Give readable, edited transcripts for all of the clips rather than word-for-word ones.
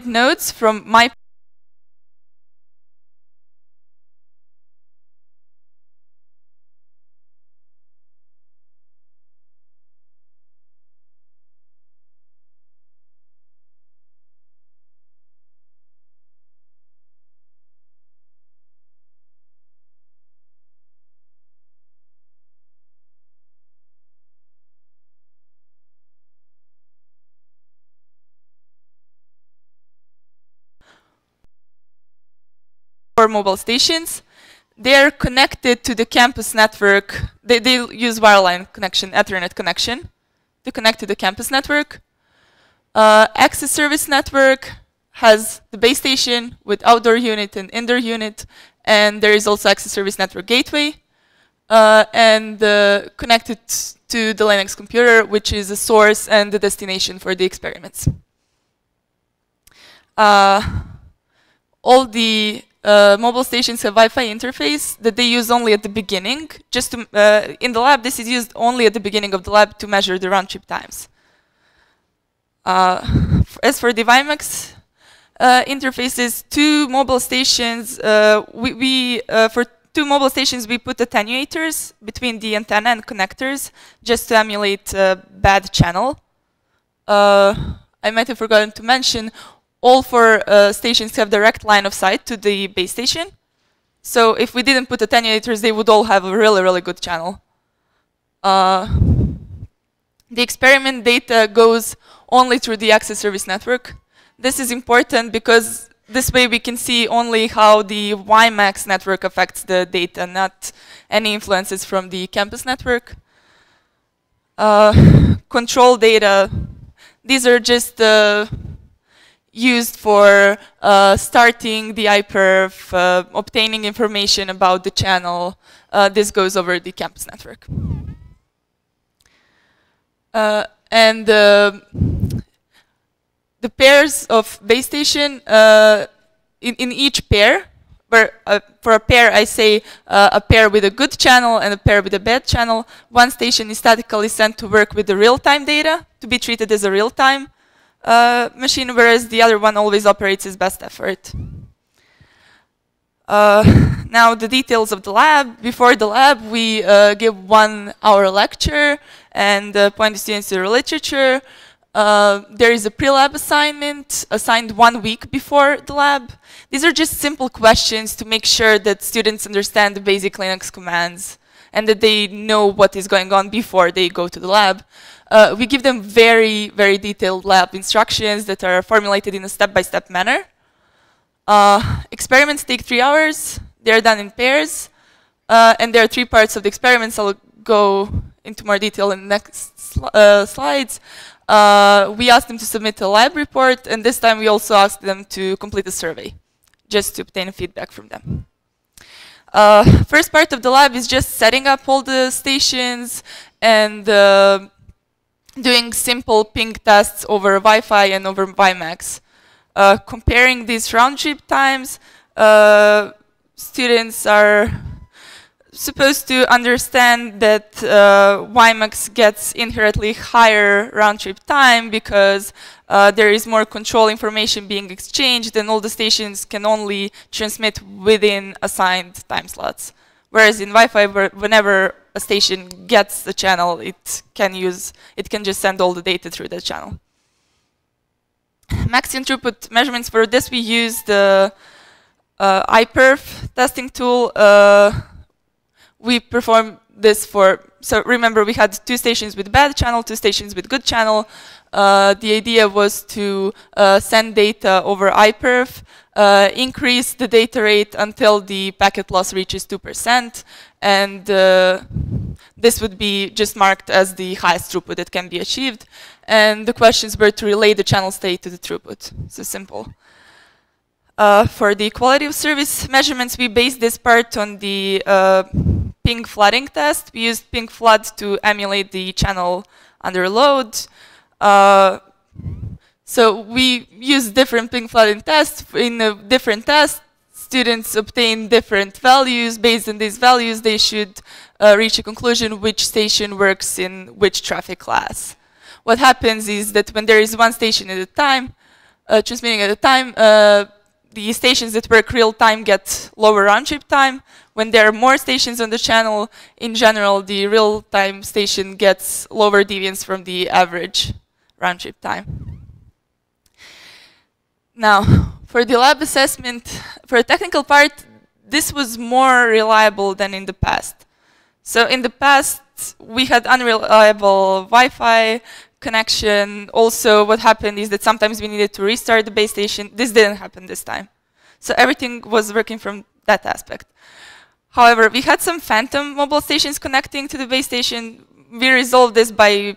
nodes from my or mobile stations. They're connected to the campus network. They use wireline connection, Ethernet connection, to connect to the campus network. Access service network has the base station with outdoor unit and indoor unit, and there is also access service network gateway, and connected to the Linux computer, which is the source and the destination for the experiments. All the mobile stations have Wi-Fi interface that they use only at the beginning. Just to, in the lab, this is used only at the beginning of the lab to measure the round trip times. As for the WiMAX interfaces, two mobile stations, for two mobile stations, we put attenuators between the antenna and connectors just to emulate a bad channel. I might have forgotten to mention, all four stations have direct line of sight to the base station. So if we didn't put attenuators, they would all have a really, really good channel. The experiment data goes only through the access service network. This is important because this way we can see only how the WiMAX network affects the data, not any influences from the campus network. Control data, these are just used for starting the iPerf, obtaining information about the channel. This goes over the campus network. And the pairs of base station, in each pair, where for a pair I say a pair with a good channel and a pair with a bad channel, one station is statically sent to work with the real-time data, to be treated as a real-time machine, whereas the other one always operates as best effort. Now the details of the lab. Before the lab, we give 1 hour lecture and point the students to the literature. There is a pre-lab assignment assigned 1 week before the lab. These are just simple questions to make sure that students understand the basic Linux commands and that they know what is going on before they go to the lab. We give them very, very detailed lab instructions that are formulated in a step-by-step manner. Experiments take 3 hours. They're done in pairs. And there are 3 parts of the experiments. I'll go into more detail in the next slides. We asked them to submit a lab report, and this time we also asked them to complete a survey, just to obtain feedback from them. First part of the lab is just setting up all the stations and doing simple ping tests over Wi-Fi and over WiMAX. Comparing these round trip times, students are supposed to understand that WiMAX gets inherently higher round trip time because there is more control information being exchanged and all the stations can only transmit within assigned time slots. Whereas in Wi-Fi, whenever a station gets the channel, it can just send all the data through that channel. Maxine throughput measurements. For this, we use the iPerf testing tool. We perform this so remember we had 2 stations with bad channel, 2 stations with good channel. The idea was to send data over iPerf, increase the data rate until the packet loss reaches 2%, and this would be just marked as the highest throughput that can be achieved. And the questions were to relate the channel state to the throughput. So simple. For the quality of service measurements, we based this part on the ping flooding test. We used ping flood to emulate the channel under load. So we use different ping flooding tests. In different tests, students obtain different values. Based on these values, they should reach a conclusion which station works in which traffic class. What happens is that when there is one station at a time, transmitting at a time. The stations that work real time get lower round trip time. When there are more stations on the channel, in general, the real time station gets lower deviance from the average round trip time. Now, for the lab assessment, for the technical part, this was more reliable than in the past. So in the past, we had unreliable Wi-Fi connection. Also, what happened is that sometimes we needed to restart the base station. This didn't happen this time. So everything was working from that aspect. However, we had some phantom mobile stations connecting to the base station. We resolved this by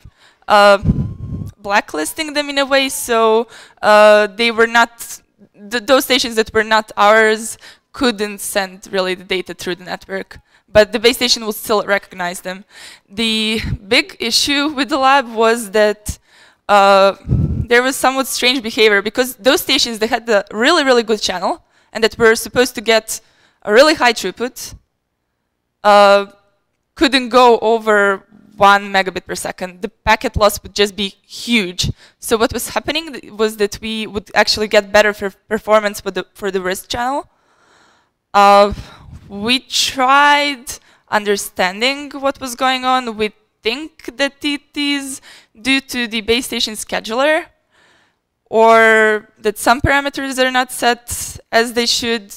blacklisting them in a way, so they were not, those stations that were not ours couldn't send really the data through the network, but the base station would still recognize them. The big issue with the lab was that there was somewhat strange behavior, because those stations, they had a really, really good channel, and that were supposed to get a really high throughput, couldn't go over 1 megabit per second. The packet loss would just be huge. So what was happening was that we would actually get better performance for the wrist channel. We tried understanding what was going on. We think that it is due to the base station scheduler, or that some parameters are not set as they should,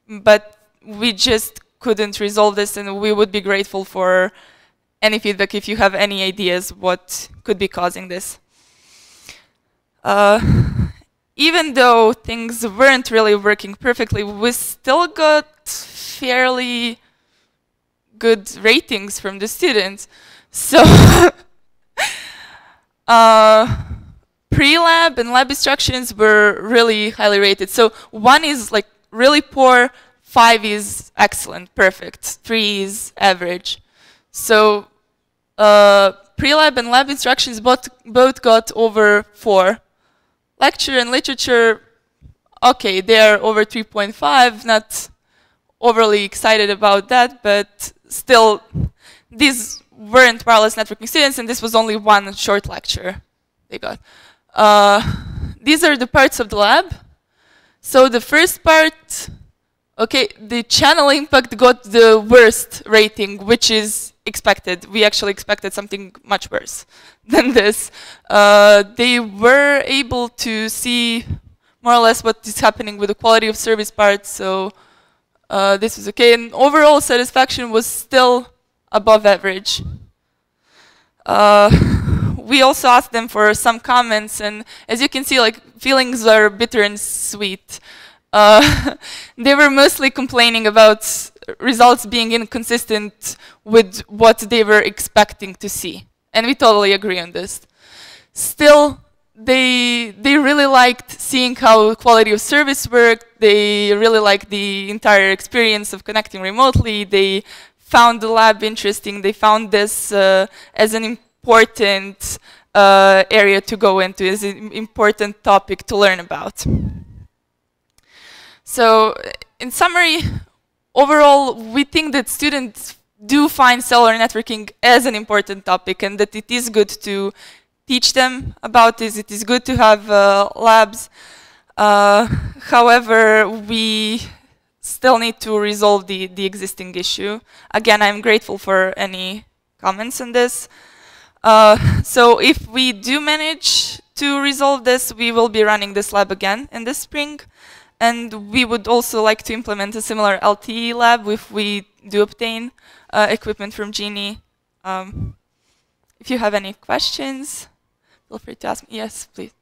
but we just couldn't resolve this, and we would be grateful for any feedback if you have any ideas what could be causing this. Even though things weren't really working perfectly, we still got fairly good ratings from the students. So pre-lab and lab instructions were really highly rated. So 1 is like really poor, 5 is excellent, perfect, 3 is average. So pre-lab and lab instructions both got over 4. Lecture and literature, okay, they are over 3.5, not overly excited about that, but still, these weren't wireless networking students, and this was only 1 short lecture they got. These are the parts of the lab. So the first part, okay, the channel impact got the worst rating, which is expected. We actually expected something much worse than this. They were able to see more or less what is happening with the quality of service part, so this was okay. And overall satisfaction was still above average. We also asked them for some comments, and as you can see, like, feelings are bitter and sweet. They were mostly complaining about results being inconsistent with what they were expecting to see. And we totally agree on this. Still, they really liked seeing how quality of service worked. They really liked the entire experience of connecting remotely. They found the lab interesting. They found this as an important area to go into, as an important topic to learn about. So, in summary, overall, we think that students do find cellular networking as an important topic, and that it is good to teach them about this. It is good to have labs. However, we still need to resolve the existing issue. Again, I'm grateful for any comments on this. So if we do manage to resolve this, we will be running this lab again in the spring. And we would also like to implement a similar LTE lab if we do obtain equipment from GENI. If you have any questions, feel free to ask me. Yes, please.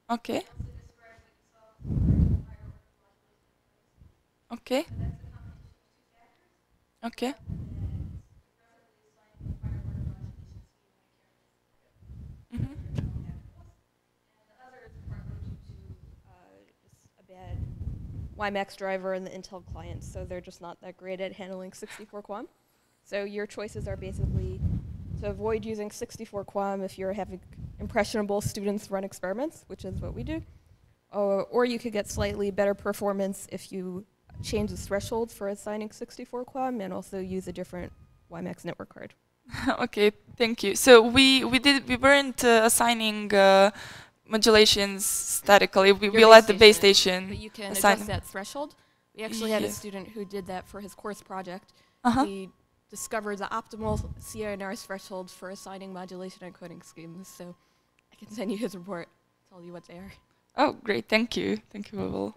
Okay. Okay. Okay. WiMAX driver and the Intel clients, so they're just not that great at handling 64 QAM. So your choices are basically to avoid using 64 QAM if you're having impressionable students run experiments, which is what we do, or you could get slightly better performance if you change the threshold for assigning 64 QAM and also use a different WiMAX network card. Okay, thank you. So we weren't assigning modulations statically. We let the base station but you can assign adjust that threshold. We actually had a student who did that for his course project. He discovered the optimal CINR threshold for assigning modulation and coding schemes. So I can send you his report, tell you what they are. Oh, great! Thank you. Thank you. We will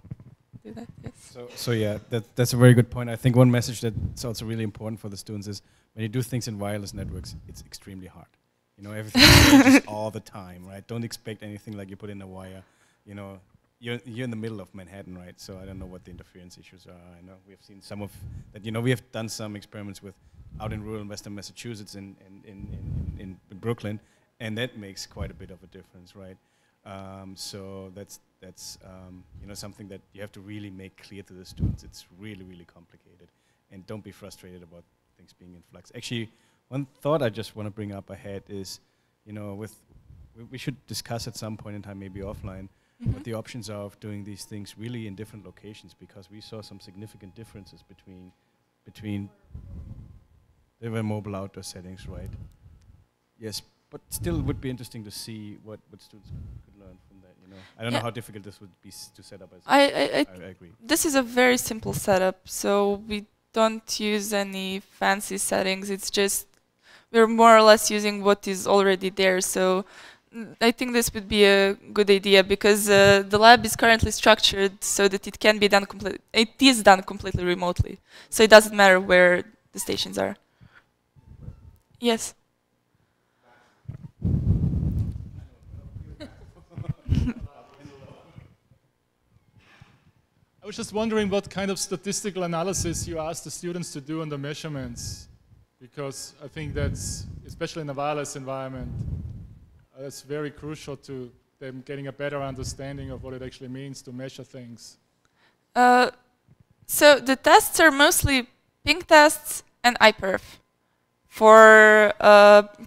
do that. Yes. So yeah, that's a very good point. I think one message that's also really important for the students is when you do things in wireless networks, it's extremely hard. You know, everything changes all the time, right? Don't expect anything like you put in a wire. You know, you're in the middle of Manhattan, right? So I don't know what the interference issues are. I know we have seen some of that. You know, we have done some experiments with out in rural Western Massachusetts in Brooklyn, and that makes quite a bit of a difference, right? So that's you know, something that you have to really make clear to the students. It's really, really complicated, and don't be frustrated about things being in flux. Actually, one thought I just want to bring up ahead is, you know, we should discuss at some point in time, maybe offline, what the options are of doing these things really in different locations, because we saw some significant differences between they were mobile outdoor settings, right? Yes, but still would be interesting to see what students could learn from that, you know. I don't know how difficult this would be to set up. I agree. This is a very simple setup, so we don't use any fancy settings. It's just we're more or less using what is already there. So I think this would be a good idea, because the lab is currently structured so that it can be done completely remotely. So it doesn't matter where the stations are. Yes. I was just wondering what kind of statistical analysis you asked the students to do on the measurements, because I think that's, especially in a wireless environment, that's very crucial to them getting a better understanding of what it actually means to measure things. So the tests are mostly ping tests and iPerf. For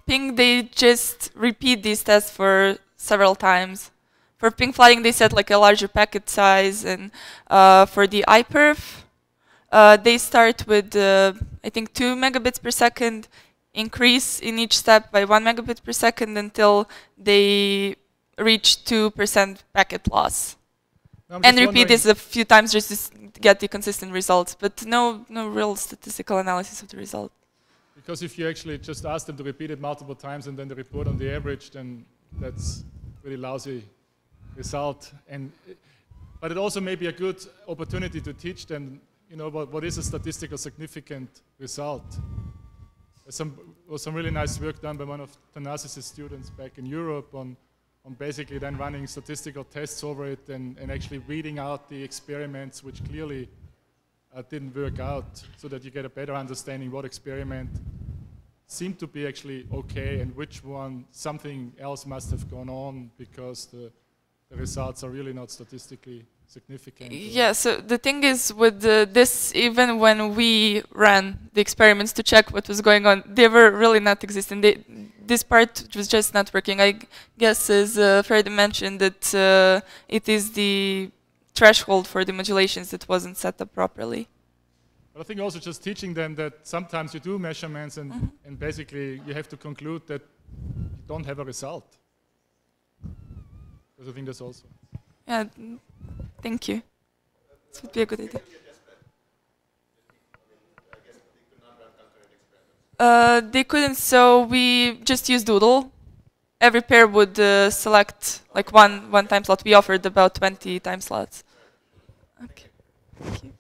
ping, they just repeat these tests for several times. For ping flooding, they set like a larger packet size, and for the iPerf, they start with I think 2 megabits per second, increase in each step by 1 megabit per second until they reach 2% packet loss. And repeat this a few times just to get the consistent results, but no real statistical analysis of the result. Because if you actually just ask them to repeat it multiple times and then they report on the average, then that's really lousy result. But it also may be a good opportunity to teach them, you know, what is a statistical significant result. There was some really nice work done by one of Thanasis's students back in Europe on basically then running statistical tests over it and actually reading out the experiments which clearly didn't work out, so that you get a better understanding what experiment seemed to be actually okay and which one something else must have gone on, because the results are really not statistically significant. Yeah, so the thing is with this, even when we ran the experiments to check what was going on, they were really not existing. This part was just not working. I guess, as Freddie mentioned, that it is the threshold for the modulations that wasn't set up properly. But I think also just teaching them that sometimes you do measurements and basically you have to conclude that you don't have a result. Because I think that's also... Yeah, thank you. This would be a good idea. They couldn't, so we just used Doodle. Every pair would select like one time slot. We offered about 20 time slots. Okay, thank you.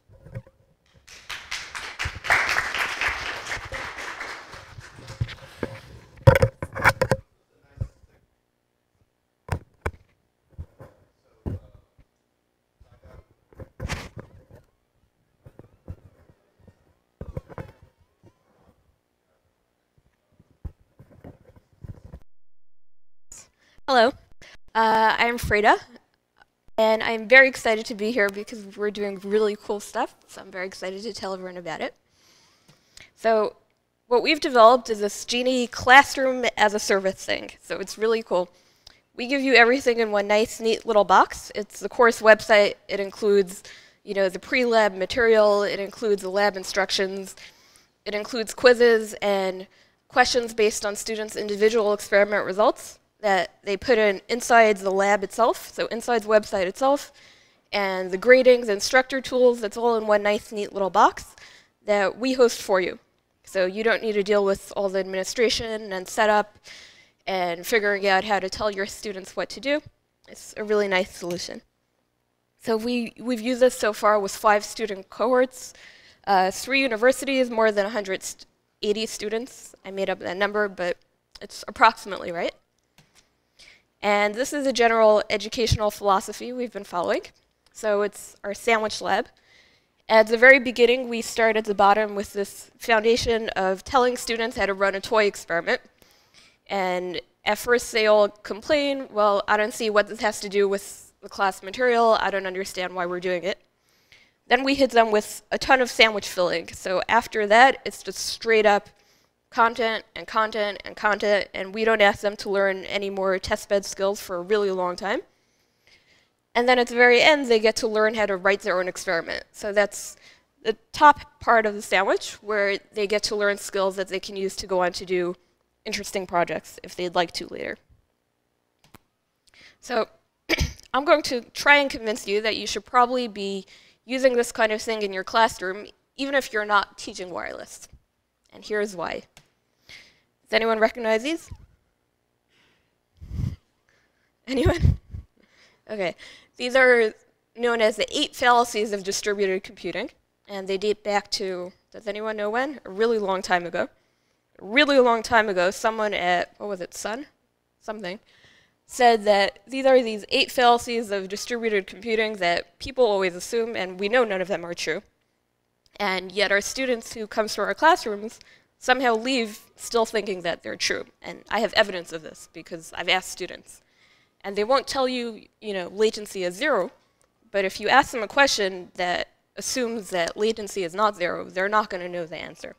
Hello, I'm Freda, and I'm very excited to be here because we're doing really cool stuff, so I'm very excited to tell everyone about it. So what we've developed is this GENI classroom as a service thing, so it's really cool. We give you everything in one nice, neat little box. It's the course website. It includes, you know, the pre-lab material. It includes the lab instructions. It includes quizzes and questions based on students' individual experiment results that they put in inside the lab itself, so inside the website itself, and the gradings, instructor tools, that's all in one nice, neat little box that we host for you. So you don't need to deal with all the administration and setup and figuring out how to tell your students what to do. It's a really nice solution. So we've used this so far with 5 student cohorts, 3 universities, more than 180 students. I made up that number, but it's approximately right. And this is a general educational philosophy we've been following. So it's our sandwich lab. At the very beginning, we start at the bottom with this foundation of telling students how to run a toy experiment. And at first, they all complain, well, I don't see what this has to do with the class material. I don't understand why we're doing it. Then we hit them with a ton of sandwich filling. So after that, it's just straight up content and content and content, and we don't ask them to learn any more testbed skills for a really long time. And then at the very end, they get to learn how to write their own experiment. So that's the top part of the sandwich, where they get to learn skills that they can use to go on to do interesting projects if they'd like to later. So I'm going to try and convince you that you should probably be using this kind of thing in your classroom, even if you're not teaching wireless. And here's why. Does anyone recognize these? Anyone? Okay. These are known as the 8 fallacies of distributed computing, and they date back to, does anyone know when? A really long time ago. A really long time ago, someone at, what was it, Sun? Something, said that these are these 8 fallacies of distributed computing that people always assume, and we know none of them are true. And yet our students who come to our classrooms somehow leave still thinking that they're true. And I have evidence of this because I've asked students. And they won't tell you, latency is 0, but if you ask them a question that assumes that latency is not 0, they're not going to know the answer.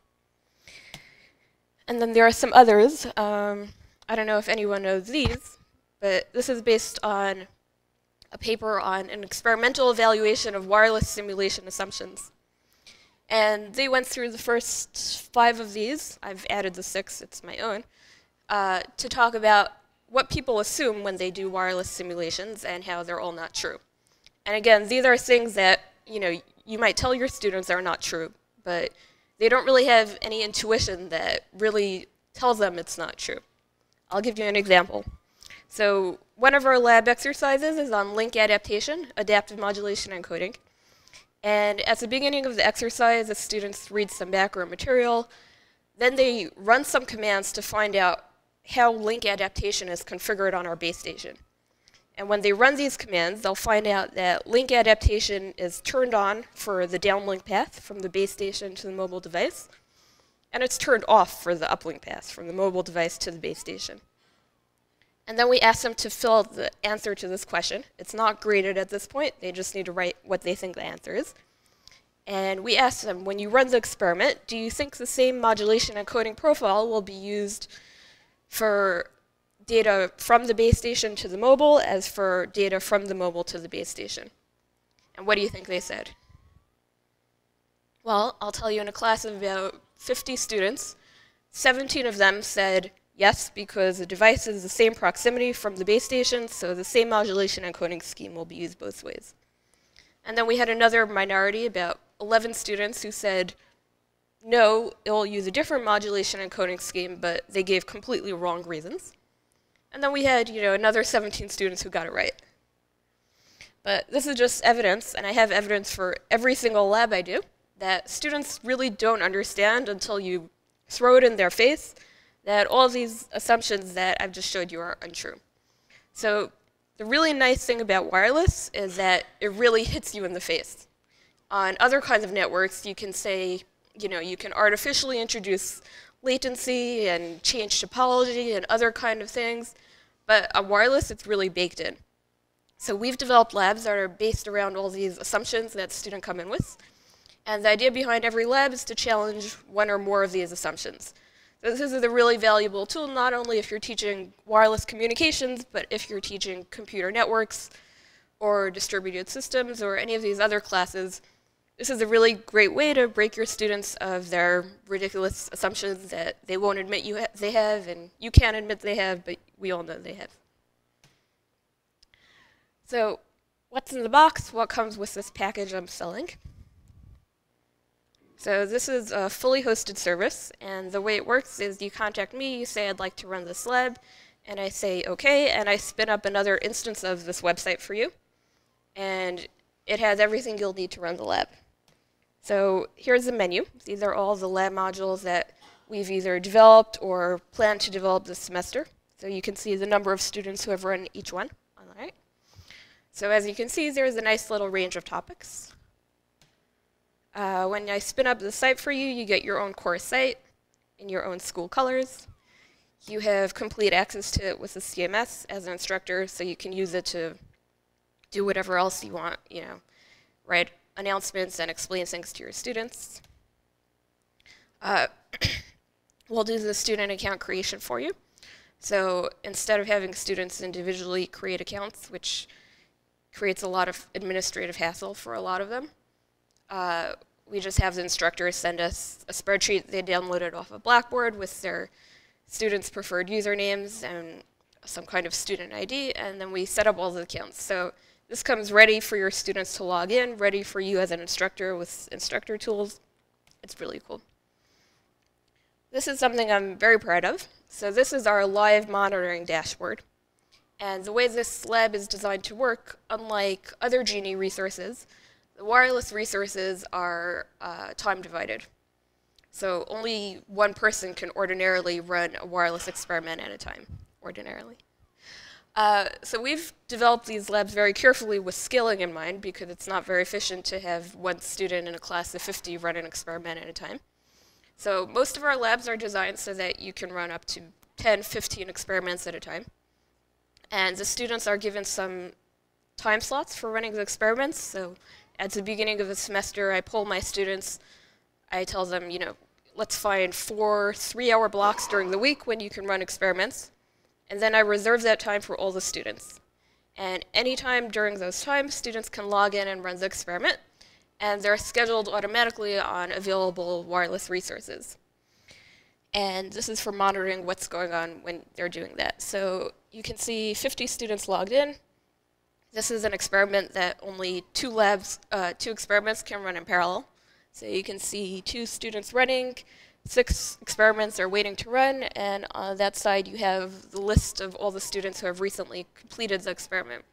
And then there are some others. I don't know if anyone knows these, but this is based on a paper on an experimental evaluation of wireless simulation assumptions. And they went through the first 5 of these. I've added the 6, it's my own, to talk about what people assume when they do wireless simulations and how they're all not true. And again, these are things that you might tell your students are not true, but they don't really have any intuition that really tells them it's not true. I'll give you an example. So one of our lab exercises is on link adaptation, adaptive modulation and coding. And at the beginning of the exercise, the students read some background material. Then they run some commands to find out how link adaptation is configured on our base station. And when they run these commands, they'll find out that link adaptation is turned on for the downlink path from the base station to the mobile device, and it's turned off for the uplink path from the mobile device to the base station. And then we ask them to fill out the answer to this question. It's not graded at this point. They just need to write what they think the answer is. And we ask them, when you run the experiment, do you think the same modulation and coding profile will be used for data from the base station to the mobile as for data from the mobile to the base station? And what do you think they said? Well, I'll tell you, in a class of about 50 students, 17 of them said yes, because the device is the same proximity from the base station, so the same modulation and coding scheme will be used both ways. And then we had another minority, about 11 students, who said no, it will use a different modulation and coding scheme, but they gave completely wrong reasons. And then we had, another 17 students who got it right. But this is just evidence, and I have evidence for every single lab I do, that students really don't understand until you throw it in their face that all of these assumptions that I've just showed you are untrue. So the really nice thing about wireless is that it really hits you in the face. On other kinds of networks, you can say, you can artificially introduce latency and change topology and other kind of things, but on wireless, it's really baked in. So we've developed labs that are based around all these assumptions that students come in with, and the idea behind every lab is to challenge one or more of these assumptions. So this is a really valuable tool, not only if you're teaching wireless communications, but if you're teaching computer networks or distributed systems or any of these other classes. this is a really great way to break your students of their ridiculous assumptions that they won't admit they have, and you can't admit they have, but we all know they have. So what's in the box? What comes with this package I'm selling? So this is a fully hosted service, and the way it works is you contact me, you say I'd like to run this lab, and I say okay, and I spin up another instance of this website for you, and it has everything you'll need to run the lab. So here's the menu. These are all the lab modules that we've either developed or plan to develop this semester. So you can see the number of students who have run each one on the right. So as you can see, there's a nice little range of topics. When I spin up the site for you, you get your own course site in your own school colors. You have complete access to it with the CMS as an instructor, so you can use it to do whatever else you want, you know, write announcements and explain things to your students. We'll do the student account creation for you. So instead of having students individually create accounts, which creates a lot of administrative hassle for a lot of them, we just have the instructors send us a spreadsheet they downloaded off of Blackboard with their students' preferred usernames and some kind of student ID, and then we set up all the accounts. So this comes ready for your students to log in, ready for you as an instructor with instructor tools. It's really cool. This is something I'm very proud of. So this is our live monitoring dashboard. And the way this lab is designed to work, unlike other GENI resources, the wireless resources are time divided. So only one person can ordinarily run a wireless experiment at a time, ordinarily. So we've developed these labs very carefully with scaling in mind because it's not very efficient to have one student in a class of 50 run an experiment at a time. So most of our labs are designed so that you can run up to 10, 15 experiments at a time. And the students are given some time slots for running the experiments. So at the beginning of the semester, I poll my students. I tell them, you know, let's find 4 3-hour blocks during the week when you can run experiments. And then I reserve that time for all the students. And anytime during those times, students can log in and run the experiment. And they're scheduled automatically on available wireless resources. And this is for monitoring what's going on when they're doing that. So you can see 50 students logged in. This is an experiment that only two experiments can run in parallel. So you can see 2 students running, 6 experiments are waiting to run, and on that side you have the list of all the students who have recently completed the experiment.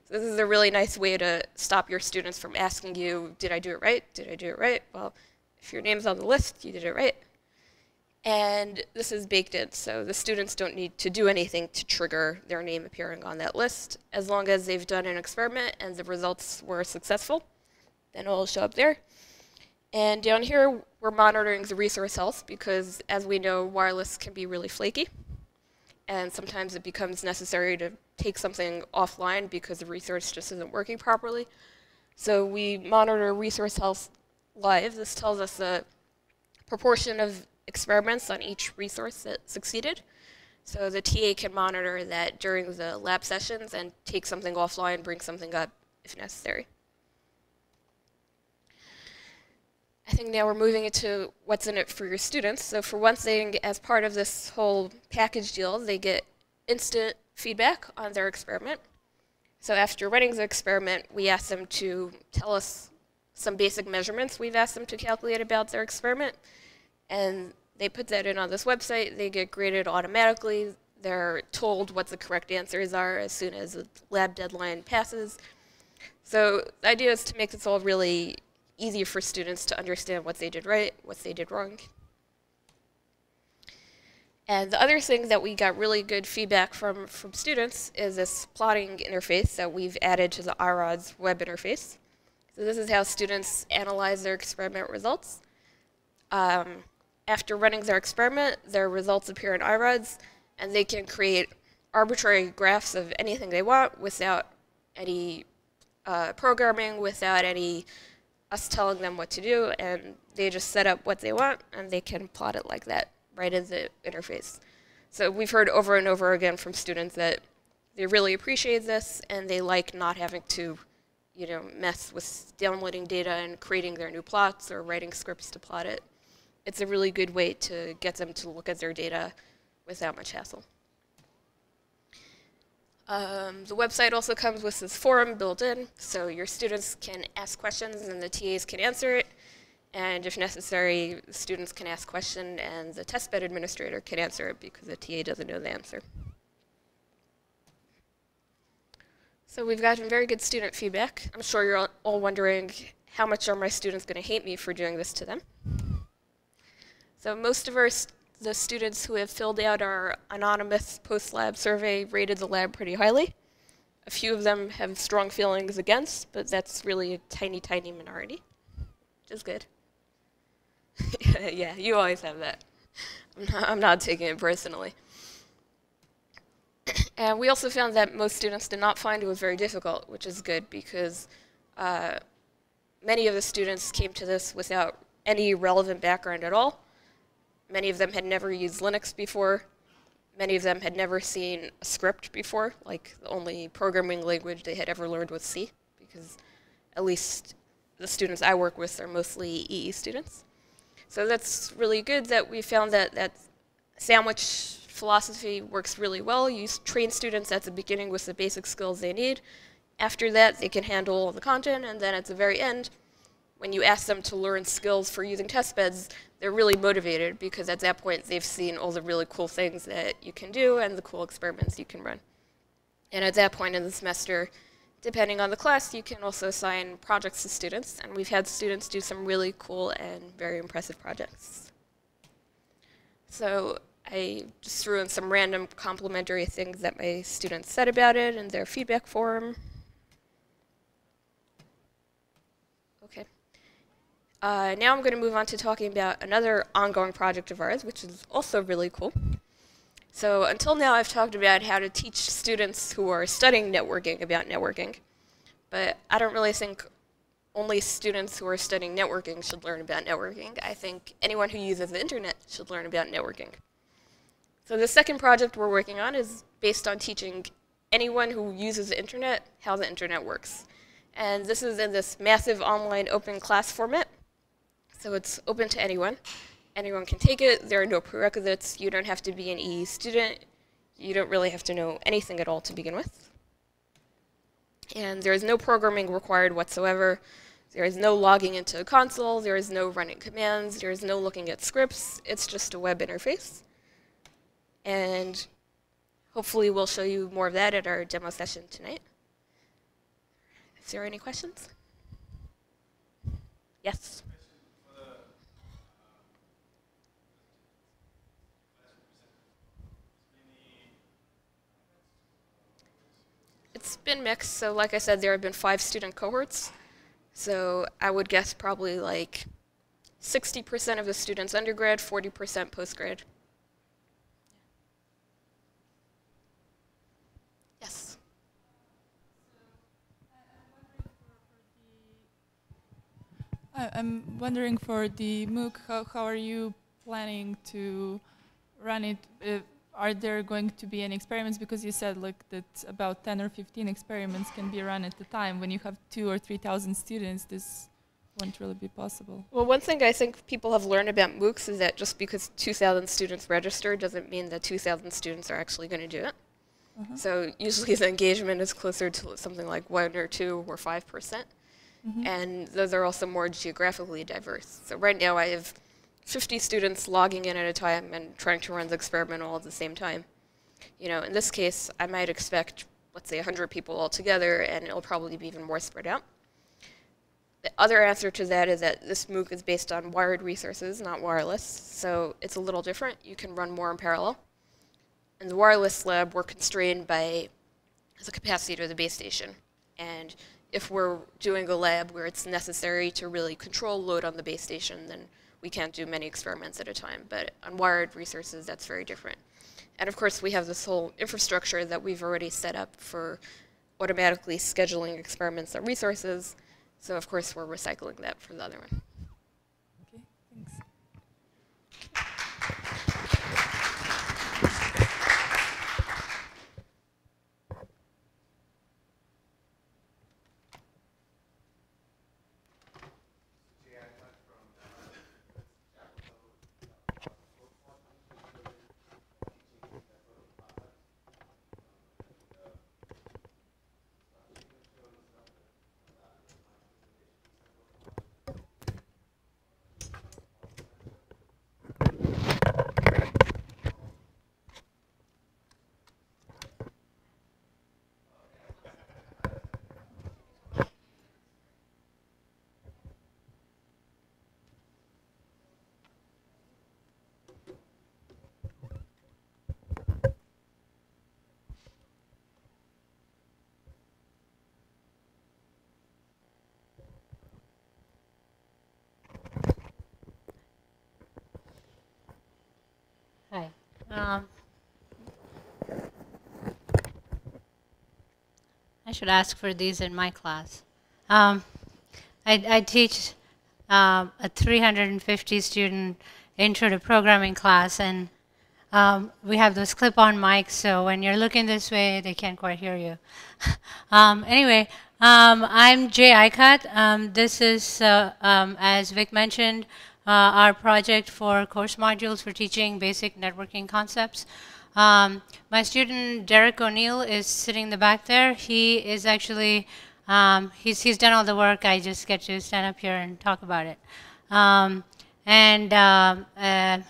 So this is a really nice way to stop your students from asking you, did I do it right? Did I do it right? Well, if your name's on the list, you did it right. And this is baked in, so the students don't need to do anything to trigger their name appearing on that list. As long as they've done an experiment and the results were successful, then it'll show up there. And down here, we're monitoring the resource health because, as we know, wireless can be really flaky. And sometimes it becomes necessary to take something offline because the resource just isn't working properly. So we monitor resource health live. This tells us the proportion of experiments on each resource that succeeded. So the TA can monitor that during the lab sessions and take something offline, bring something up if necessary. I think now we're moving into what's in it for your students. So for one thing, as part of this whole package deal, they get instant feedback on their experiment. So after running the experiment, we ask them to tell us some basic measurements we've asked them to calculate about their experiment. And they put that in on this website. They get graded automatically. They're told what the correct answers are as soon as the lab deadline passes. So the idea is to make this all really easy for students to understand what they did right, what they did wrong. And the other thing that we got really good feedback from students is this plotting interface that we've added to the iRods web interface. So this is how students analyze their experiment results. After running their experiment, their results appear in iRods, and they can create arbitrary graphs of anything they want without any programming, without any us telling them what to do, and they just set up what they want, and they can plot it like that right in the interface. So we've heard over and over again from students that they really appreciate this, and they like not having to mess with downloading data and creating their new plots or writing scripts to plot it. It's a really good way to get them to look at their data without much hassle. The website also comes with this forum built in, so your students can ask questions and the TAs can answer it. And if necessary, students can ask questions and the testbed administrator can answer it because the TA doesn't know the answer. So we've gotten very good student feedback. I'm sure you're all wondering, how much are my students going to hate me for doing this to them? So most of the students who have filled out our anonymous post-lab survey rated the lab pretty highly. A few of them have strong feelings against, but that's really a tiny, tiny minority, which is good. Yeah, you always have that. I'm not taking it personally. And we also found that most students did not find it was very difficult, which is good because many of the students came to this without any relevant background at all. Many of them had never used Linux before. Many of them had never seen a script before, like the only programming language they had ever learned was C, because at least the students I work with are mostly EE students. So that's really good that we found that sandwich philosophy works really well. You train students at the beginning with the basic skills they need. After that, they can handle all the content, and then at the very end, when you ask them to learn skills for using testbeds, they're really motivated because at that point they've seen all the really cool things that you can do and the cool experiments you can run. And at that point in the semester, depending on the class, you can also assign projects to students, and we've had students do some really cool and very impressive projects. So I just threw in some random complimentary things that my students said about it in their feedback form. Okay. Now I'm going to move on to talking about another ongoing project of ours, which is also really cool. So until now, I've talked about how to teach students who are studying networking about networking. But I don't really think only students who are studying networking should learn about networking. I think anyone who uses the internet should learn about networking. So the second project we're working on is based on teaching anyone who uses the internet how the internet works. And this is in this massive online open class format. So it's open to anyone. Anyone can take it. There are no prerequisites. You don't have to be an EE student. You don't really have to know anything at all to begin with. And there is no programming required whatsoever. There is no logging into a console. There is no running commands. There is no looking at scripts. It's just a web interface. And hopefully we'll show you more of that at our demo session tonight. Is there any questions? Yes? It's been mixed. So like I said, there have been 5 student cohorts. So I would guess probably like 60% of the students undergrad, 40% postgrad. Yes? I'm wondering for the MOOC, how are you planning to run it? Are there going to be any experiments? Because you said like that about 10 or 15 experiments can be run at a time. When you have 2,000 or 3,000 students, this won't really be possible. Well, one thing I think people have learned about MOOCs is that just because 2,000 students register doesn't mean that 2,000 students are actually going to do it. So usually the engagement is closer to something like 1 or 2 or 5%. And those are also more geographically diverse. So right now I have 50 students logging in at a time and trying to run the experiment all at the same time. You know, in this case, I might expect, let's say, 100 people all together, and it'll probably be even more spread out. The other answer to that is that this MOOC is based on wired resources, not wireless, so it's a little different. You can run more in parallel. In the wireless lab, we're constrained by the capacity of the base station. And if we're doing a lab where it's necessary to really control load on the base station, then we can't do many experiments at a time. But on wired resources, that's very different. And of course, we have this whole infrastructure that we've already set up for automatically scheduling experiments on resources. So of course, we're recycling that for the other one. Okay, thanks. Um, I should ask for these in my class. I teach a 350 student intro to programming class, and we have those clip-on mics, so when you're looking this way, they can't quite hear you. Anyway, I'm Jay Icat. This is, as Vic mentioned, our project for course modules for teaching basic networking concepts. My student Derek O'Neill is sitting in the back there. He is actually, he's done all the work. I just get to stand up here and talk about it.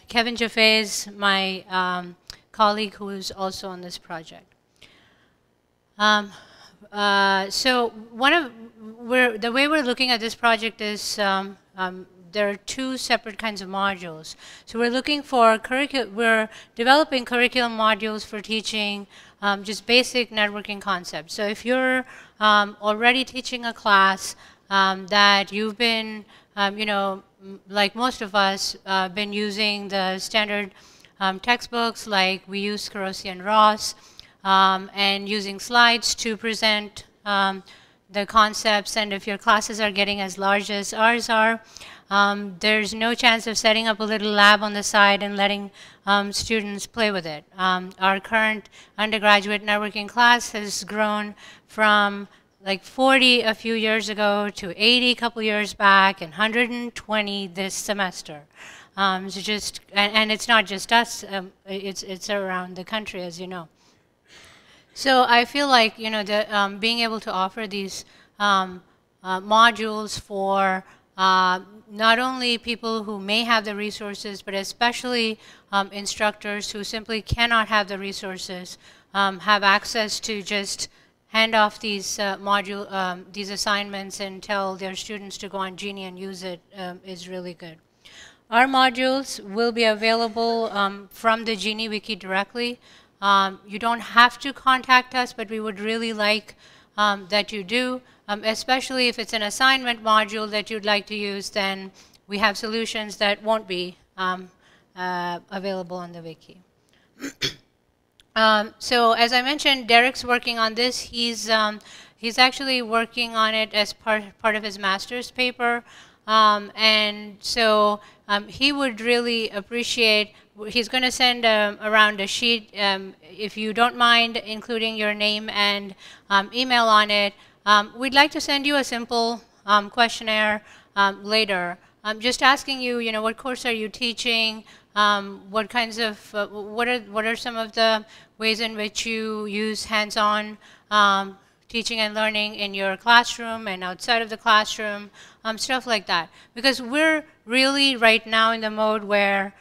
Kevin Jaffe is my colleague who is also on this project. So the way we're looking at this project is there are two separate kinds of modules. So we're looking for we're developing curriculum modules for teaching just basic networking concepts. So if you're already teaching a class that you've been, you know, like most of us, been using the standard textbooks, like we use Carosi and Ross, and using slides to present the concepts. And if your classes are getting as large as ours are, there's no chance of setting up a little lab on the side and letting students play with it. Our current undergraduate networking class has grown from like 40 a few years ago to 80 a couple years back and 120 this semester. So just, and it's not just us, it's around the country, as you know. So I feel like, you know, the, being able to offer these modules for not only people who may have the resources, but especially instructors who simply cannot have the resources, have access to just hand off these these assignments and tell their students to go on GENI and use it is really good. Our modules will be available from the GENI wiki directly. You don't have to contact us, but we would really like that you do, especially if it's an assignment module that you'd like to use, then we have solutions that won't be available on the wiki. So as I mentioned, Derek's working on this. He's actually working on it as part of his master's paper. And so he would really appreciate, he's going to send around a sheet, if you don't mind including your name and email on it. We'd like to send you a simple questionnaire later, just asking you, you know, what course are you teaching, what kinds of, what are some of the ways in which you use hands-on teaching and learning in your classroom and outside of the classroom, stuff like that. Because we're really right now in the mode where,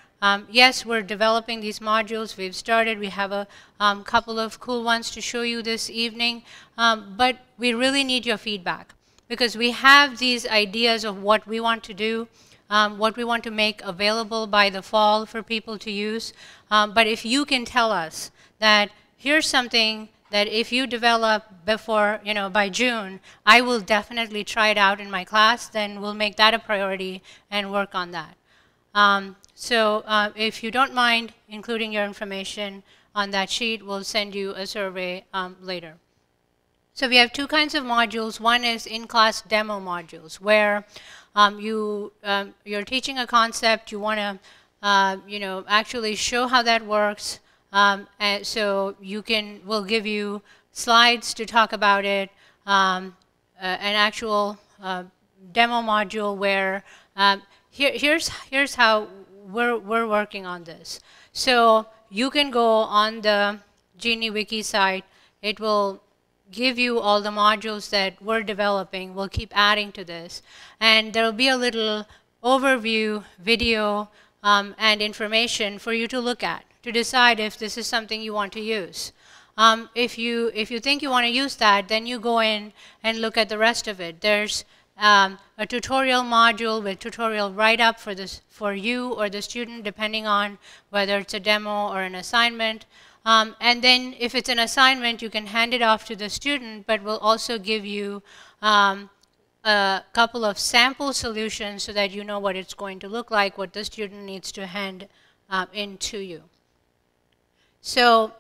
yes, we're developing these modules. We've started. We have a couple of cool ones to show you this evening. But we really need your feedback, because we have these ideas of what we want to do, what we want to make available by the fall for people to use. But if you can tell us that here's something that if you develop before, you know, by June, I will definitely try it out in my class, then we'll make that a priority and work on that. So if you don't mind including your information on that sheet, we'll send you a survey later. So we have two kinds of modules. One is in-class demo modules, where you're teaching a concept, you want to you know, actually show how that works. And so we'll give you slides to talk about it, an actual demo module where here's how we're working on this. So you can go on the GENI wiki site. It will give you all the modules that we're developing. We'll keep adding to this. And there will be a little overview video and information for you to look at, to decide if this is something you want to use. If you think you want to use that, then you go in and look at the rest of it. There's a tutorial module with tutorial write-up for you or the student, depending on whether it's a demo or an assignment. And then if it's an assignment, you can hand it off to the student, but we'll also give you a couple of sample solutions so that you know what it's going to look like, what the student needs to hand in to you. So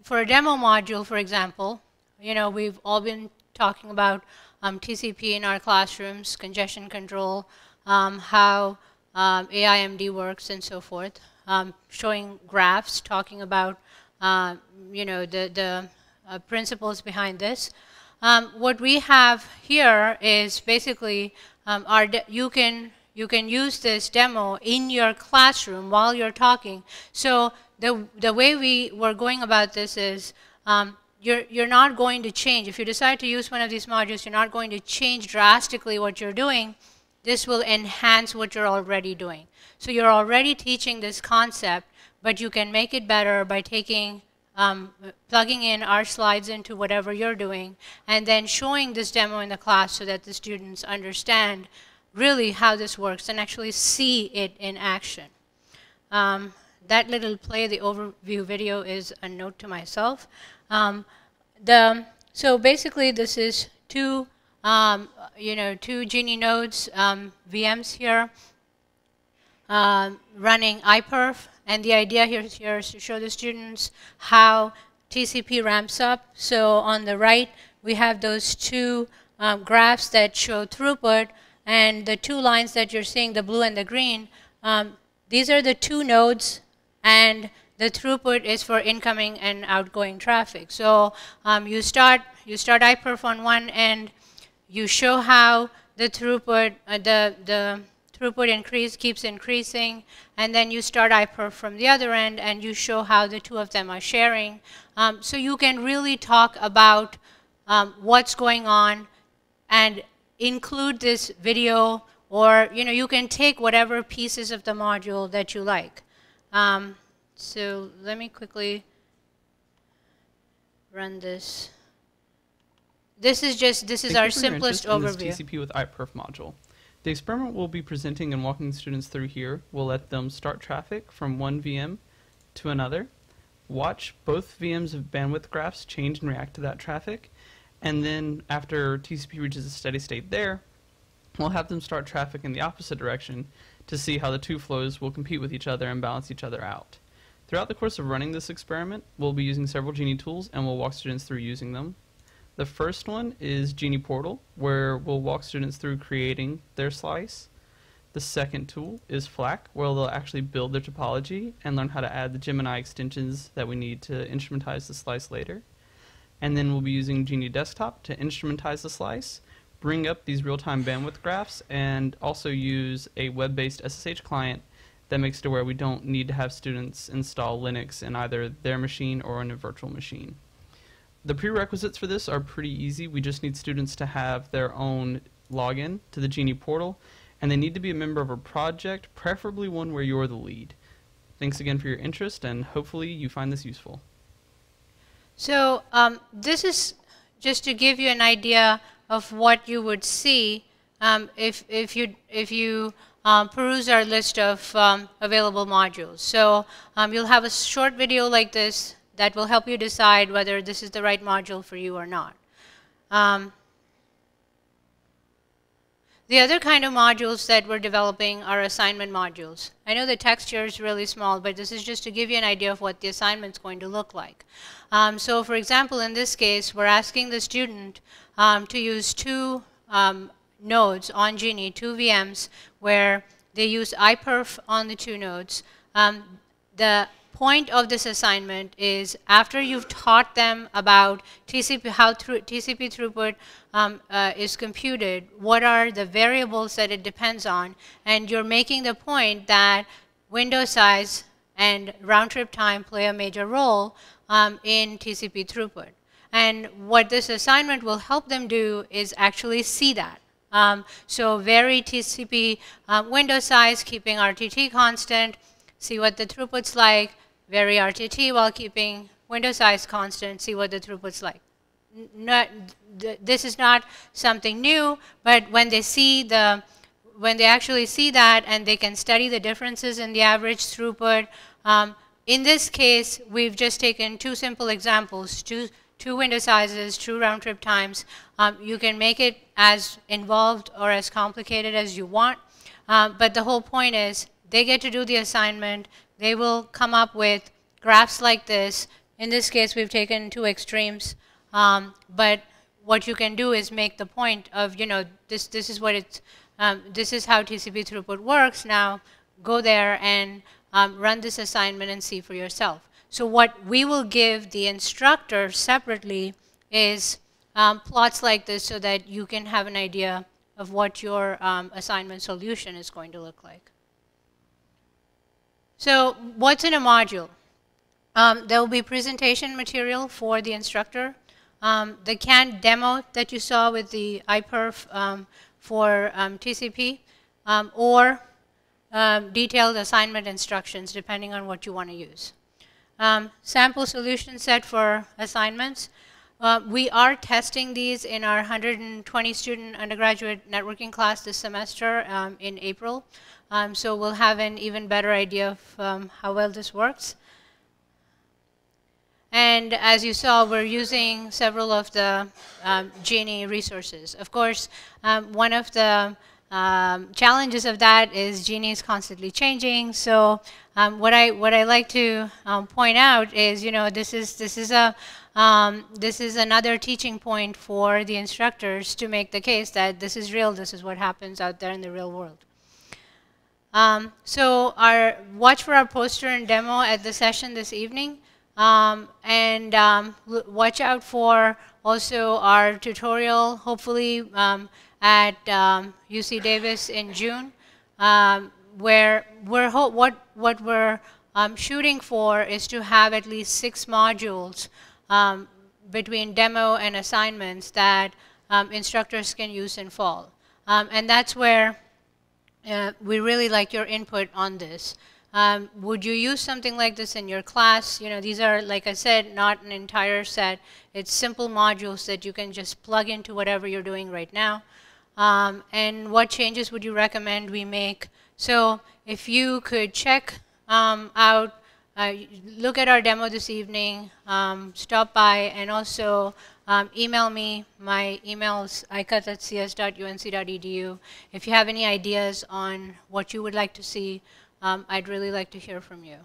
for a demo module, for example, you know, we've all been talking about TCP in our classrooms, congestion control, how AIMD works and so forth, showing graphs, talking about you know, the principles behind this. What we have here is basically you can use this demo in your classroom while you're talking. So the way we were going about this is you're not going to change. If you decide to use one of these modules, you're not going to change drastically what you're doing. This will enhance what you're already doing. So you're already teaching this concept, but you can make it better by taking plugging in our slides into whatever you're doing, and then showing this demo in the class so that the students understand really how this works and actually see it in action. That little play, the overview video, is a note to myself. So basically, this is two GENI nodes, VMs here, running iPerf. And the idea here is to show the students how TCP ramps up. So on the right, we have those two graphs that show throughput. And the two lines that you're seeing, the blue and the green, these are the two nodes. And the throughput is for incoming and outgoing traffic. So you start iPerf on one end. You show how the throughput, the throughput keeps increasing, and then you start iPerf from the other end, and you show how the two of them are sharing. So you can really talk about what's going on and include this video, or you can take whatever pieces of the module that you like. So let me quickly run this. This is our simplest overview. This TCP with iPerf module. The experiment we'll be presenting and walking students through here will let them start traffic from one VM to another, watch both VMs of bandwidth graphs change and react to that traffic, and then after TCP reaches a steady state there, we'll have them start traffic in the opposite direction to see how the two flows will compete with each other and balance each other out. Throughout the course of running this experiment, we'll be using several GENI tools, and we'll walk students through using them. The first one is GENI Portal, where we'll walk students through creating their slice. The second tool is FLAC, where they'll actually build their topology and learn how to add the Gemini extensions that we need to instrumentize the slice later. And then we'll be using GENI Desktop to instrumentize the slice, bring up these real-time bandwidth graphs, and also use a web-based SSH client that makes it to where we don't need to have students install Linux in either their machine or in a virtual machine. The prerequisites for this are pretty easy. We just need students to have their own login to the GENI portal, and they need to be a member of a project, preferably one where you're the lead. Thanks again for your interest, and hopefully you find this useful. So this is just to give you an idea of what you would see if you peruse our list of available modules. So you'll have a short video like this that will help you decide whether this is the right module for you or not. The other kind of modules that we're developing are assignment modules. I know the text here is really small, but this is just to give you an idea of what the assignment's going to look like. So for example, in this case, we're asking the student to use two nodes on GENI, two VMs, where they use iPerf on the two nodes. The point of this assignment is after you've taught them about TCP, how TCP throughput is computed, what are the variables that it depends on, and you're making the point that window size and round trip time play a major role in TCP throughput. And what this assignment will help them do is actually see that. So vary TCP window size, keeping RTT constant, see what the throughput's like, vary RTT while keeping window size constant, see what the throughput's like. This is not something new, but when they actually see that and they can study the differences in the average throughput, in this case, we've just taken two simple examples, two window sizes, two round trip times. You can make it as involved or as complicated as you want, but the whole point is they get to do the assignment. They will come up with graphs like this. In this case, we've taken two extremes, but what you can do is make the point of, this is what it's, this is how TCP throughput works. Now go there and run this assignment and see for yourself. So what we will give the instructor separately is plots like this so that you can have an idea of what your assignment solution is going to look like. So what's in a module? There will be presentation material for the instructor. The canned demo that you saw with the iPerf for TCP, or detailed assignment instructions, depending on what you want to use. Sample solution set for assignments. We are testing these in our 120 student undergraduate networking class this semester in April. So we'll have an even better idea of how well this works. And as you saw, we're using several of the GENI resources. Of course, one of the challenges of that is GENI is constantly changing. So what I like to point out is, this is another teaching point for the instructors to make the case that this is real. This is what happens out there in the real world. So watch for our poster and demo at the session this evening. And watch out for also our tutorial, hopefully at UC Davis in June, where what we're shooting for is to have at least 6 modules between demo and assignments that instructors can use in fall. And that's where we really like your input on this. Would you use something like this in your class? These are, like I said, not an entire set. It's simple modules that you can just plug into whatever you're doing right now. And what changes would you recommend we make? So if you could check out, look at our demo this evening, stop by, and also email me. My email is icut@cs.unc.edu. If you have any ideas on what you would like to see, I'd really like to hear from you.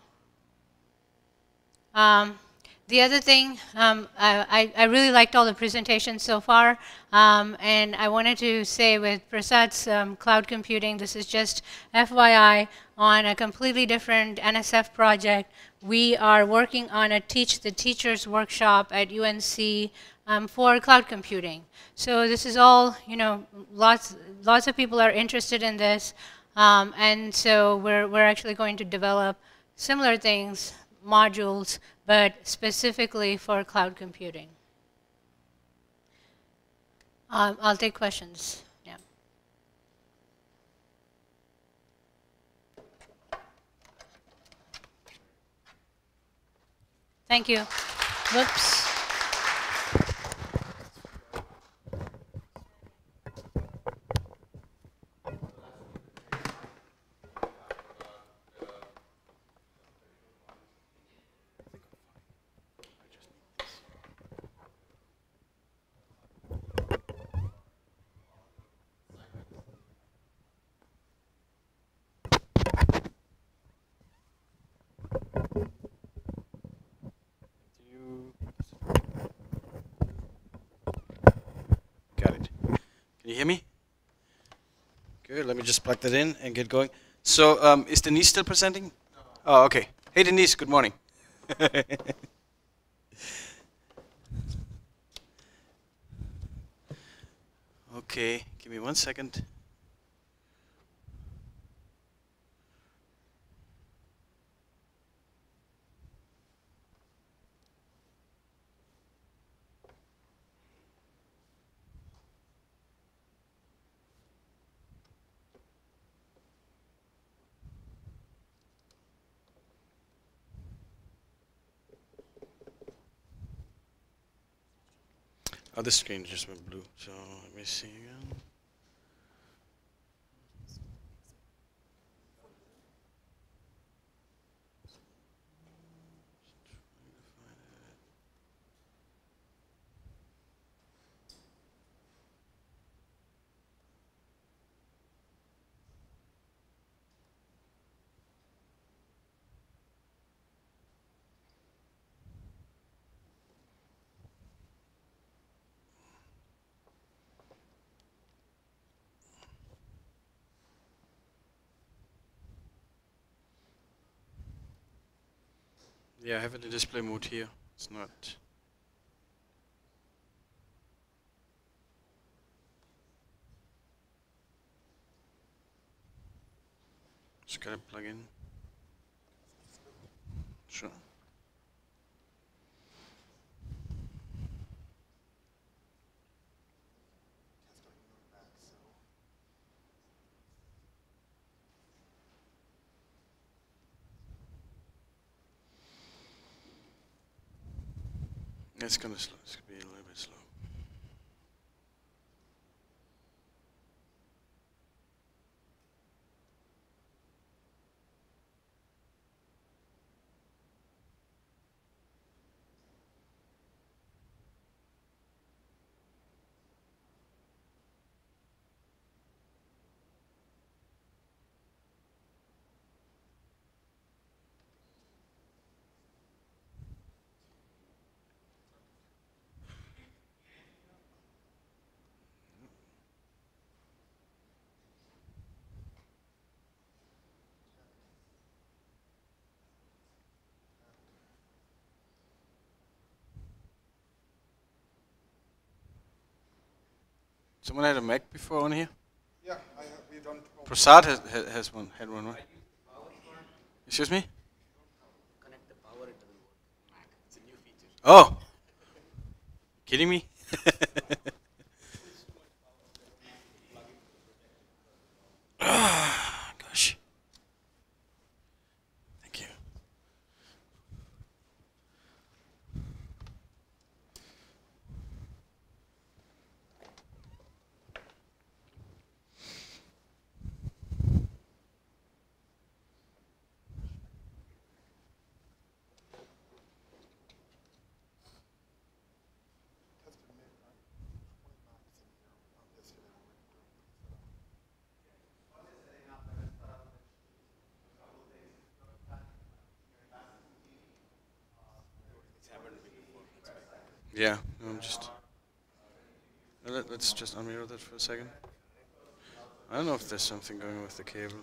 The other thing, I really liked all the presentations so far, and I wanted to say with Prasad's cloud computing, this is just FYI on a completely different NSF project. We are working on a Teach the Teachers workshop at UNC for cloud computing. So this is all, lots of people are interested in this. And so we're actually going to develop similar things, modules, but specifically for cloud computing. I'll take questions. Yeah. Thank you. Whoops. Can you hear me? Good, let me just plug that in and get going. So, is Denise still presenting? No. Oh, okay. Hey Denise, good morning. Okay, give me 1 second. Oh, this screen just went blue, so let me see again. Yeah, I have it in display mode here. It's not. Just gotta plug in. Sure. It's gonna slow. It's gonna be a little bit slow. Someone had a Mac before on here? Yeah, we don't. Prasad has one, had one, right? Excuse me? Connect the power into the Mac. It's a new feature. Oh! Kidding me? Gosh. Thank you. Yeah, I'm just. Let's just unmute that for a second. I don't know if there's something going on with the cable.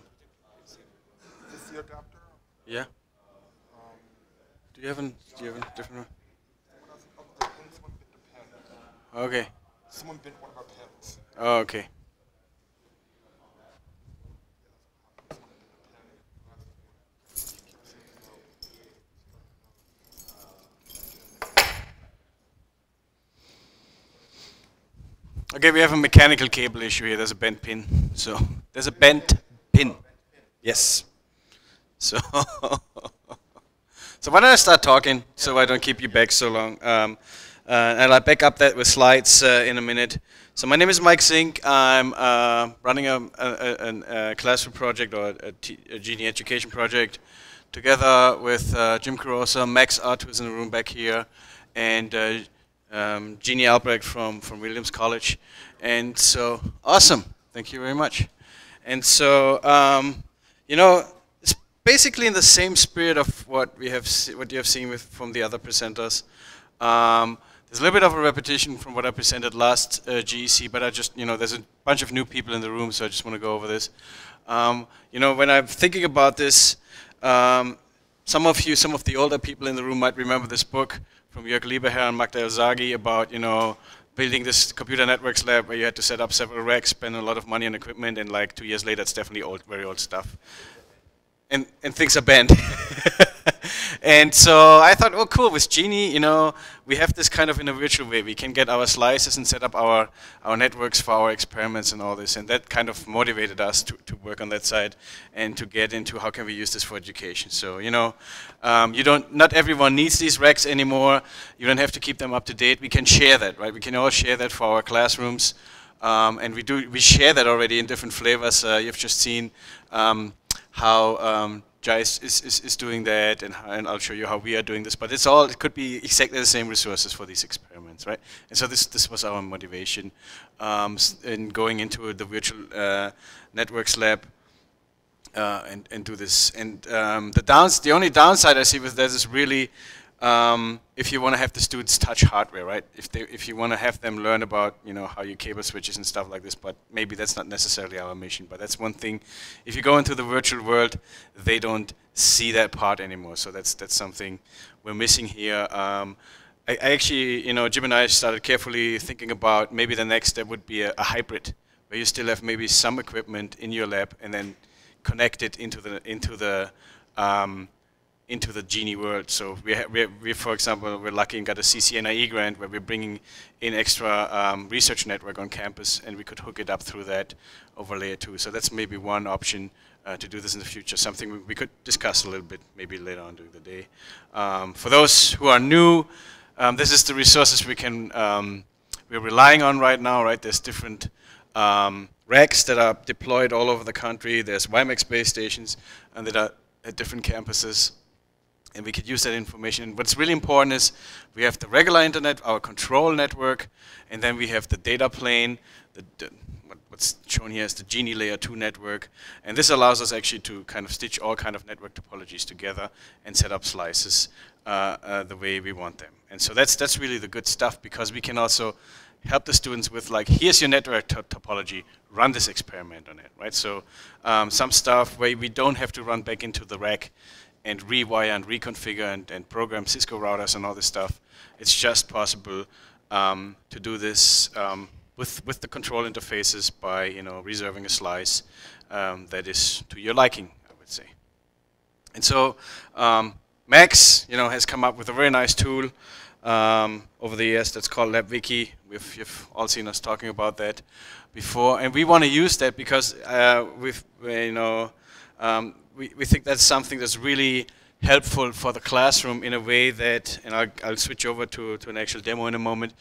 Is this the adapter? Yeah. Do you have a different one? Someone bit the pen. Okay. Someone bit one of our pens. Oh, okay. Okay, we have a mechanical cable issue here. There's a bent pin. So there's a bent pin. Yes. So so why don't I start talking so I don't keep you back so long? And I'll back up that with slides in a minute. So my name is Maxine. I'm running a classroom project or a GENI education project together with Jim Carosa, Max Ott, who's in the room back here, and Jeannie Albrecht from Williams College. And so, awesome. Thank you very much. And so, you know, it's basically in the same spirit of what you have seen from the other presenters. There's a little bit of a repetition from what I presented last GEC, but I just, you know, there's a bunch of new people in the room, so I just want to go over this. You know, when I'm thinking about this, some of the older people in the room might remember this book from Jörg Lieberherr and Magda Elzagi about, you know, building this computer networks lab where you had to set up several racks, spend a lot of money on equipment, and like 2 years later, it's definitely old, very old stuff. And things are banned. And so I thought, oh, cool, with GENI, you know, we have this kind of in a virtual way. We can get our slices and set up our networks for our experiments and all this. And that kind of motivated us to work on that side and to get into how can we use this for education. So, you know, not everyone needs these racks anymore. You don't have to keep them up to date. We can share that, right? We can all share that for our classrooms. And we share that already in different flavors. You've just seen how Jais is doing that, and I'll show you how we are doing this. But it could be exactly the same resources for these experiments, right? And so this was our motivation in going into the virtual networks lab and do this. And the only downside I see with that is really if you want to have the students touch hardware, right? If you want to have them learn about, you know, how you cable switches and stuff like this, but maybe that's not necessarily our mission. But that's one thing. If you go into the virtual world, they don't see that part anymore. So that's something we're missing here. I actually, Jim and I started carefully thinking about maybe the next step would be a hybrid, where you still have maybe some equipment in your lab and then connect it into the GENI world. So we for example, we're lucky and got a CCNIE grant where we're bringing in extra research network on campus, and we could hook it up through that over layer 2. So that's maybe one option to do this in the future, something we could discuss a little bit maybe later on during the day. For those who are new, this is the resources we're relying on right now, right? There's different racks that are deployed all over the country. There's WiMAX base stations, and that are at different campuses. And we could use that information. What's really important is we have the regular internet, our control network, and then we have the data plane, what's shown here is the GENI layer 2 network. And this allows us actually to kind of stitch all kind of network topologies together and set up slices the way we want them. And so that's really the good stuff, because we can also help the students with, like, here's your network topology, run this experiment on it, right? So some stuff where we don't have to run back into the rack and rewire and reconfigure and program Cisco routers and all this stuff. It's just possible to do this with the control interfaces by reserving a slice that is to your liking, I would say. And so Max has come up with a very nice tool over the years that's called LabWiki. You've all seen us talking about that before, and we want to use that because we think that's something that's really helpful for the classroom in a way that, and I'll switch over to an actual demo in a moment,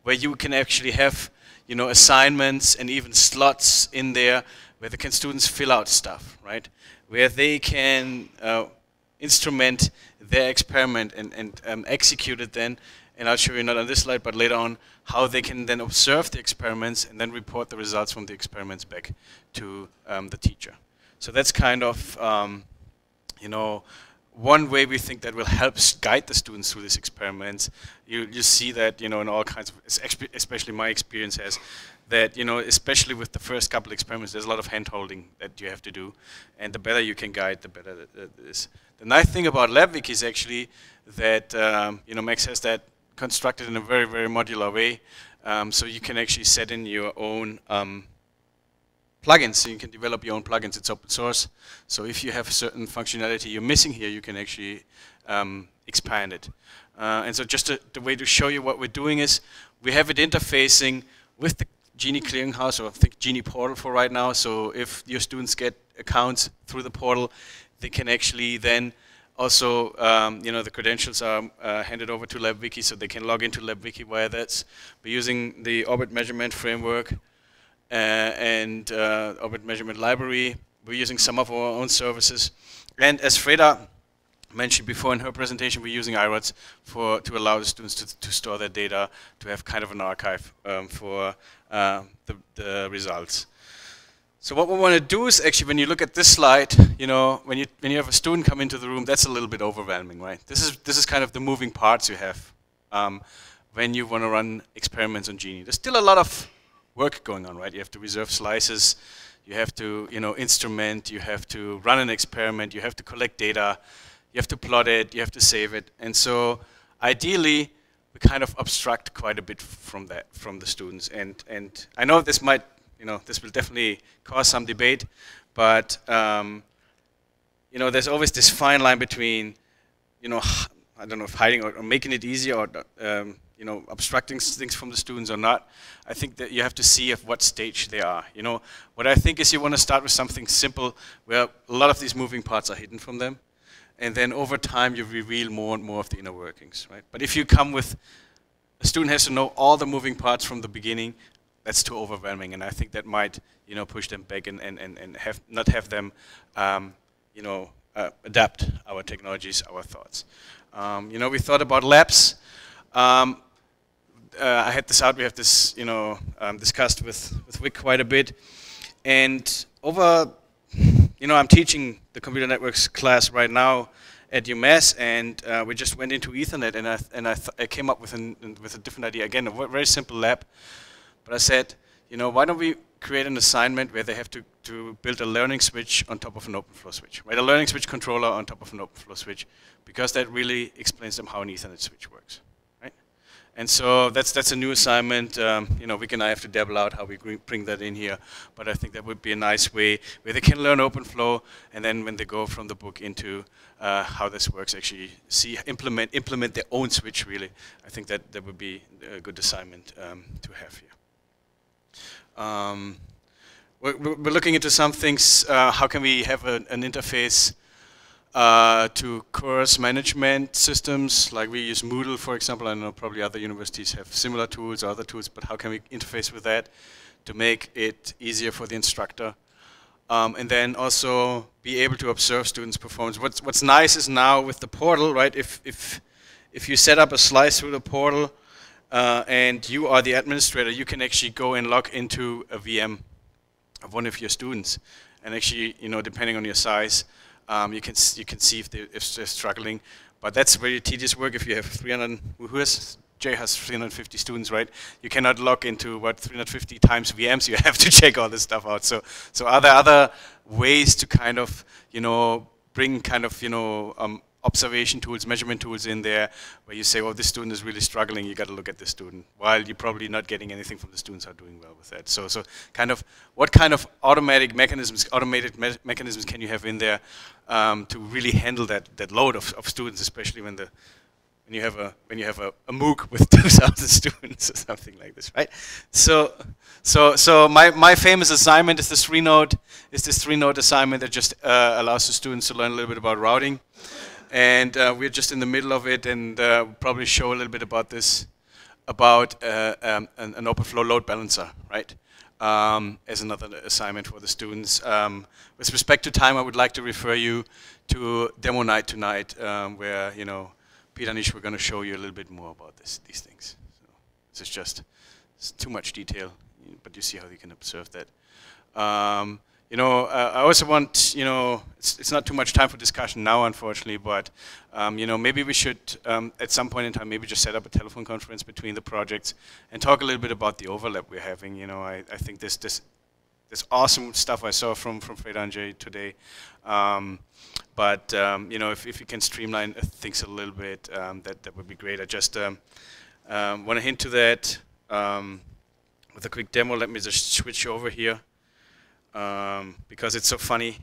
where you can actually have assignments and even slots in there where the students fill out stuff, right? Where they can instrument their experiment and execute it then, and I'll show you not on this slide, but later on, how they can then observe the experiments and then report the results from the experiments back to the teacher. So that's kind of, one way we think that will help guide the students through these experiments. You see that, in all kinds of, especially my experience has, that, especially with the first couple experiments, there's a lot of hand-holding that you have to do. And the better you can guide, the better it is. The nice thing about LabWiki is actually that, Max has that constructed in a very, very modular way. So you can actually set in your own plugins, so you can develop your own plugins. It's open source. So if you have certain functionality you're missing here, you can actually expand it. And so just the way to show you what we're doing is we have it interfacing with the GENI clearinghouse, or I think GENI portal for right now. So if your students get accounts through the portal, they can actually then also, the credentials are handed over to LabWiki, so they can log into LabWiki via that. We're using the orbit measurement framework and orbit measurement library. We're using some of our own services. And as Freda mentioned before in her presentation, we're using iRods to allow the students to store their data, to have kind of an archive for the results. So what we want to do is actually, when you look at this slide, when you have a student come into the room, that's a little bit overwhelming, right? This is kind of the moving parts you have when you want to run experiments on GENI. There's still a lot of work going on, right? You have to reserve slices, you have to instrument, you have to run an experiment, you have to collect data, you have to plot it, you have to save it, and so ideally we kind of abstract quite a bit from the students. And I know this might. This will definitely cause some debate, but there's always this fine line between, I don't know if hiding or making it easier, or abstracting things from the students or not. I think that you have to see at what stage they are. What I think is you want to start with something simple, where a lot of these moving parts are hidden from them, and then over time you reveal more and more of the inner workings, right? But if you come with, a student has to know all the moving parts from the beginning, that's too overwhelming, and I think that might, push them back and not have them, adapt our technologies, our thoughts. We thought about labs. I had this out. We have this, discussed with Vic quite a bit, and over, I'm teaching the computer networks class right now at UMass, and we just went into Ethernet, and I came up with a different idea. Again, a very simple lab. But I said, you know, why don't we create an assignment where they have to build a learning switch on top of an OpenFlow switch, right? A learning switch controller on top of an OpenFlow switch, because that really explains them how an Ethernet switch works, right? And so that's a new assignment. You know, Vic and I have to dabble out how we bring that in here, but I think that would be a nice way where they can learn OpenFlow, and then when they go from the book into how this works, actually implement their own switch. Really, I think that would be a good assignment to have here. We're looking into some things. How can we have an interface to course management systems? Like we use Moodle, for example. I know probably other universities have similar tools or other tools, but how can we interface with that to make it easier for the instructor? And then also be able to observe students' performance. What's nice is now with the portal, right? If you set up a slice through the portal and you are the administrator, you can actually go and log into a VM of one of your students, and actually, you know, depending on your size, you can see if they're struggling. But that's very tedious work. If you have 300, Jay has 350 students, right? You cannot log into 350 times VMs. You have to check all this stuff out. So are there other ways to kind of, you know, bring kind of, you know, observation tools, measurement tools in there, where you say, oh, this student is really struggling, you got to look at this student, while you're probably not getting anything from the students who are doing well with that. So kind of, what kind of automated mechanisms can you have in there to really handle that load of students, especially when you have a MOOC with 2,000 students or something like this, right? So my famous assignment is this 3-node assignment that just allows the students to learn a little bit about routing. And we're just in the middle of it, and probably show a little bit about this, about an OpenFlow load balancer, right? As another assignment for the students. With respect to time, I would like to refer you to demo night tonight, where, you know, Peter and Ish were going to show you a little bit more about these things. So this is just too much detail, but you see how you can observe that. You know, I also want, you know, it's not too much time for discussion now, unfortunately, but, you know, maybe we should, at some point in time, maybe just set up a telephone conference between the projects and talk a little bit about the overlap we're having. You know, I think this awesome stuff I saw from Freda and Jay today. But, you know, if you can streamline things a little bit, that would be great. I just want to hint to that with a quick demo. Let me just switch over here. Because it's so funny.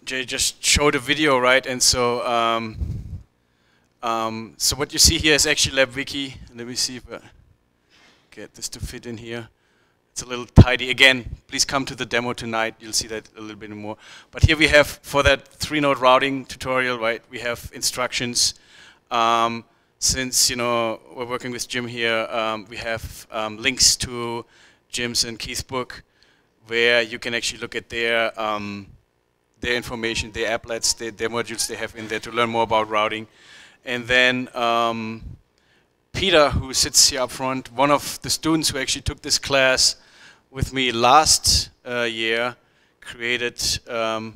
Jay just showed a video, right? And so, so what you see here is actually LabWiki. Let me see if I get this to fit in here. It's a little tidy. Again, please come to the demo tonight. You'll see that a little bit more. But here we have, for that 3-node routing tutorial, right, we have instructions. Since, you know, we're working with Jim here, we have links to Jim's and Keith's book, where you can actually look at their information, their applets, their modules they have in there to learn more about routing. And then Peter, who sits here up front, one of the students who actually took this class with me last year, created, where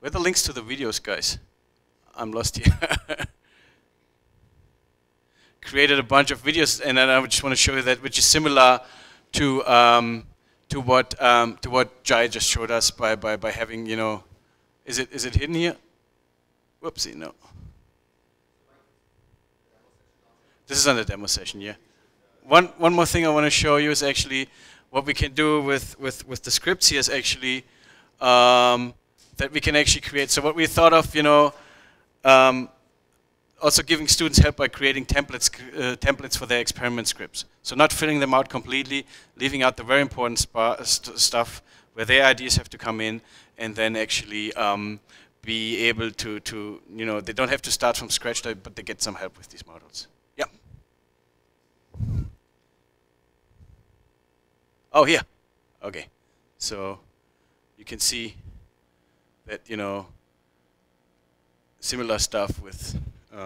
are the links to the videos, guys? I'm lost here. Created a bunch of videos, and then I just want to show you that, which is similar to what Jai just showed us by having, you know, is it hidden here? Whoopsie, no. This is on the demo session, yeah. One more thing I want to show you is actually what we can do with the scripts here is actually that we can actually create. So what we thought of, you know, also giving students help by creating templates for their experiment scripts. So not filling them out completely, leaving out the very important stuff where their ideas have to come in, and then actually be able to, you know, they don't have to start from scratch, but they get some help with these models. Yeah. Oh, here. Okay. So you can see that, you know, similar stuff with for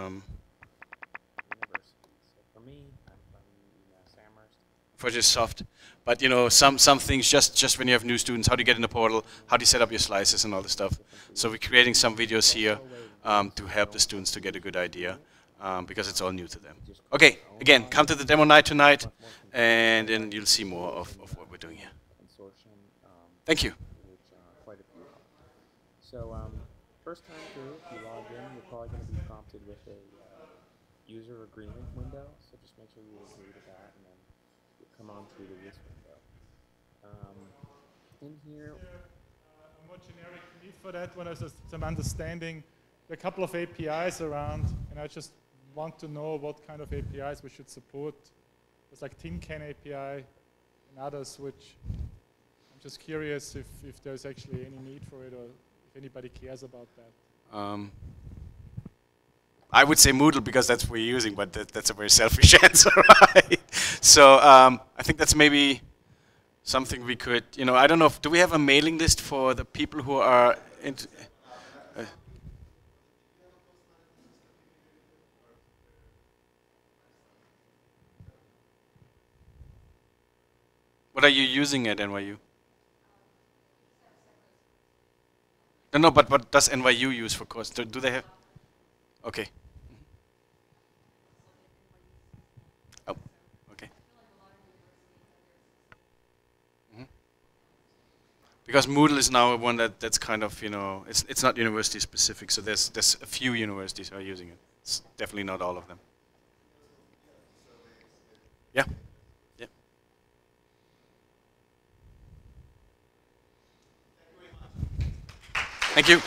me, I'm from Samhurst. For just soft, but you know, some things just when you have new students, how do you get in the portal, how do you set up your slices and all this stuff. So we're creating some videos here to help the students to get a good idea. because it's all new to them. Okay, again, come to the demo night tonight, and then you'll see more of what we're doing here. Thank you. So first time through, if you log in, you're probably going to be prompted with a user agreement window. So just make sure you agree to that, and then you'll come on through to this window. In here, a more generic need for that one is some understanding. There are a couple of APIs around, and I just want to know what kind of APIs we should support. There's like Tin Can API and others, which I'm just curious if there's actually any need for it, or if anybody cares about that. I would say Moodle because that's what we're using, but that's a very selfish answer, right? So I think that's maybe something we could, I don't know, do we have a mailing list for the people who are into... What are you using at NYU? No, but what does NYU use for course? Do they have? Okay. Oh, okay. Because Moodle is now one that's kind of, it's not university specific, so there's a few universities who are using it. It's definitely not all of them. Yeah. Yeah. Thank you.